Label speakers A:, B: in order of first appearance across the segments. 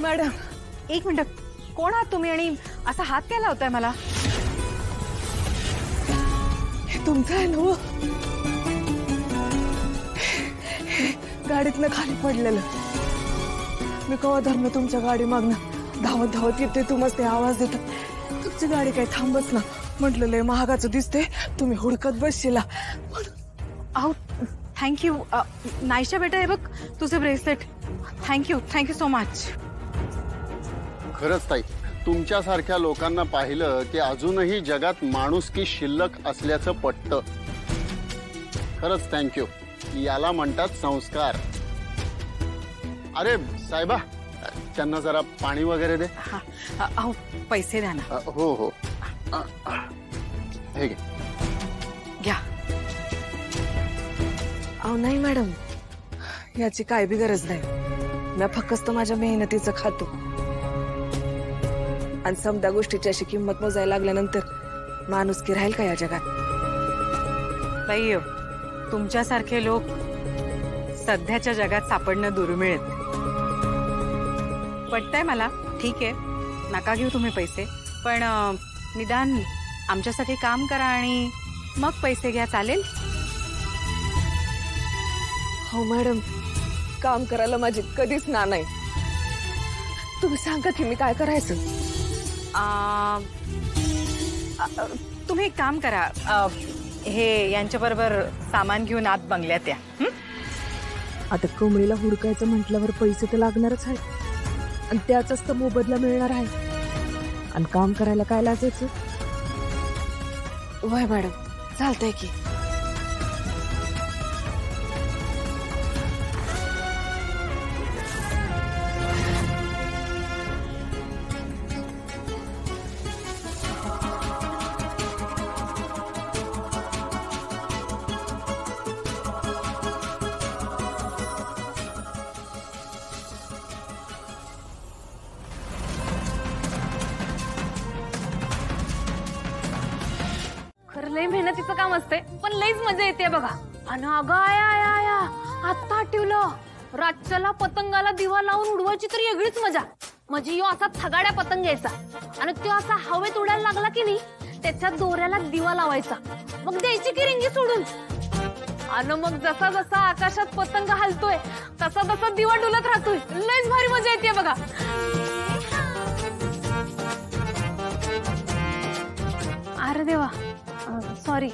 A: Madam
B: एक minute, कोण आहात तुम्ही आणि असा हात काय लावताय मला?
A: हे तुमचं आहे ना? गाडीतनं खाली पडलेलं मी कवा धर्म तुमच्या गाडी मागणं धावत धावत येते. तुम्हाला ते आवाज देतात. तुमची गाडी काही थांबच ना. म्हटलं लय महागाचं दिसते, तुम्ही हुडकत बसशीला.
B: अहो थँक्यू. नाईशा बेटा, हे बघ तुझे ब्रेसलेट. Thank you so much.
C: खरंच ताई, तुमच्यासारख्या लोकांना पाहिलं की अजूनही जगात माणुसकी शिल्लक असल्याचं पटतं. खरंच थँक्यू. याला म्हणतात संस्कार. अरे साहेबा, त्यांना जरा पाणी वगैरे दे.
B: अहो पैसे द्या ना.
C: हो हो, हे घे.
B: घ्या.
A: अहो नाही मॅडम, याची काय बी गरज नाही. मी फक्त माझ्या मेहनतीचं खातो. आणि समजा गोष्टीची अशी किंमत मोजायला लागल्यानंतर माणुसकी राहील का या जगात?
B: बाई, तुमच्यासारखे लोक सध्याच्या जगात सापडणं दुर्मिळ. पटतंय मला. ठीक आहे, नका घेऊ तुम्ही पैसे, पण निदान आमच्यासाठी काम करा आणि मग पैसे घ्या, चालेल?
A: हो मॅडम, काम करायला माझी कधीच ना नाही. तुम्ही सांगा की मी काय करायचं?
B: तुम्ही एक काम करा, हे यांच्या बरोबर सामान घेऊन आत बंगल्यात या.
A: आता कमळीला हुडकायचं म्हटल्यावर पैसे तर लागणारच आहेत, आणि त्याचाच तर मोबदला मिळणार आहे. आणि काम करायला काय लाजायचं? वय मॅडम, चालतंय की.
D: लय मेहनतीचं काम असते, पण लईच मजा येते बघा. अन अगं आया आता आठवलं, रातच्याला पतंगाला दिवा लावून उडवायची तरी वेगळीच मजा. म्हणजे यो असा थगाड्या पतंग घ्यायचा आणि तो असा हवेत उडायला लागला की नाही, त्याच्या दोऱ्याला दिवा लावायचा, मग द्यायची की रिंगी सोडून. आणि मग जसा जसा आकाशात पतंग हलतोय तसा तसा दिवा डुलत राहतोय. लईच भारी मजा येते बघा. अरे देवा, सॉरी.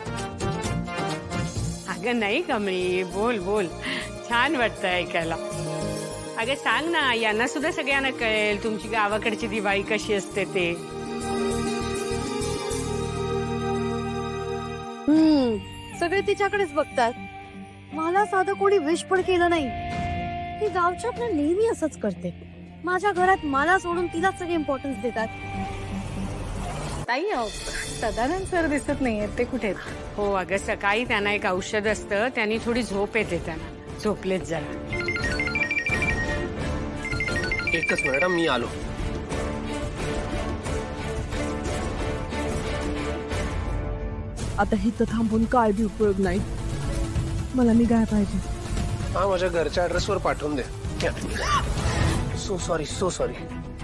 E: अगं नाही कमळी, बोल बोल, छान वाटतं ऐकायला. अगं सांग ना, यांना सुद्धा सगळ्यांना कळेल तुमची गावाकडची दिवाळी कशी असते ते.
D: सगळे तिच्याकडेच बघतात. मला साधं कोणी विश पण केलं नाही. ती गावच्यातल्या नेहमी असंच करते. माझ्या घरात मला सोडून तिला सगळे इम्पॉर्टन्स देतात.
B: ताई, सदानंद सर दिसत नाहीये, ते कुठे?
E: हो अगं, सकाळी त्यांना एक औषध असतं, त्यांनी थोडी झोप येते त्यांना. झोपलेत जरा.
F: एकच मॅडम, मी आलो.
A: आता हिथं थांबून काय बी उपयोग नाही. मला निघाय पाहिजे.
F: हा, माझ्या घरच्या ऍड्रेसवर पाठवून दे. So sorry.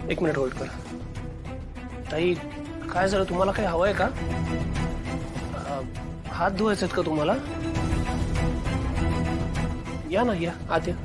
F: एक मिनिट होल्ड कर. ताई, काय झालं? तुम्हाला काही हवंय का? हात धुवायचे का तुम्हाला? या ना, या आत या.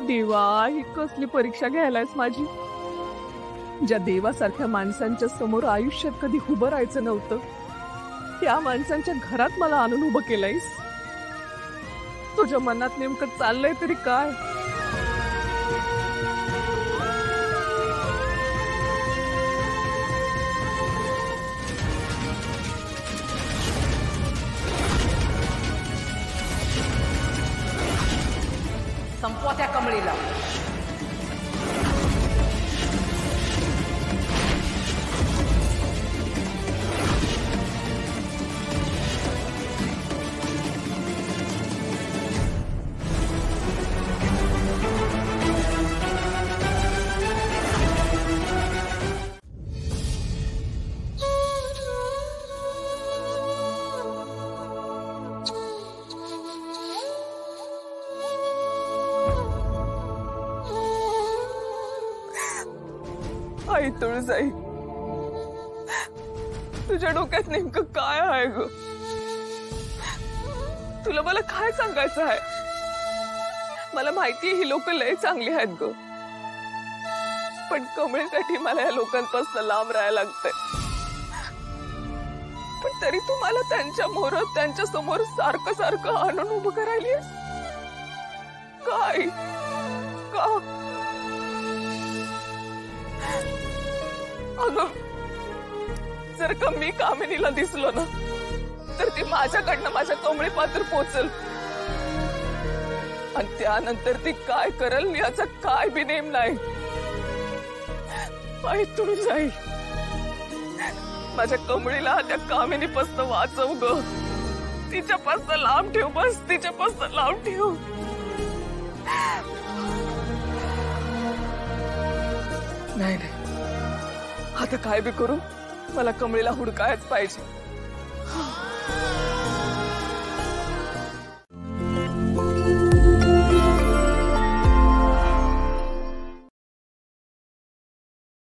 A: देवा, ही कसली परीक्षा घ्यायलायस माझी? ज्या देवासारख्या माणसांच्या समोर आयुष्यात कधी उभं राहायचं नव्हतं, त्या माणसांच्या घरात मला आणून उभं केलंयस. तुझ्या मनात नेमकं चाललंय तरी काय?
G: संपवा त्या कमळीला.
A: आई तुळजाई, तुझ्या डोक्यात नेमकं काय आहे ग? तुला मला काय सांगायचं आहे? मला माहितीये ही लोक लय चांगली आहेत ग, पण कमळीसाठी मला या लोकांपासून लांब राहायला लागतंय. पण तरी तू मला त्यांच्या समोर सारखं सारखं आणून उभं करायली काय? का? अगं, जर का मी कामिनीला दिसलो ना तर ती माझ्याकडनं माझ्या कमळी पात्र पोचल, आणि त्यानंतर ती काय करल याचा काय बिनेम नाही. आई तुळजाई, माझ्या कमळीला त्या कामिनीपासून वाचव ग, तिच्यापासून लांब ठेव, बस तिच्यापासून लांब ठेव. नाही, आता काय बी करू, मला कमळीला हुडकायच पाहिजे.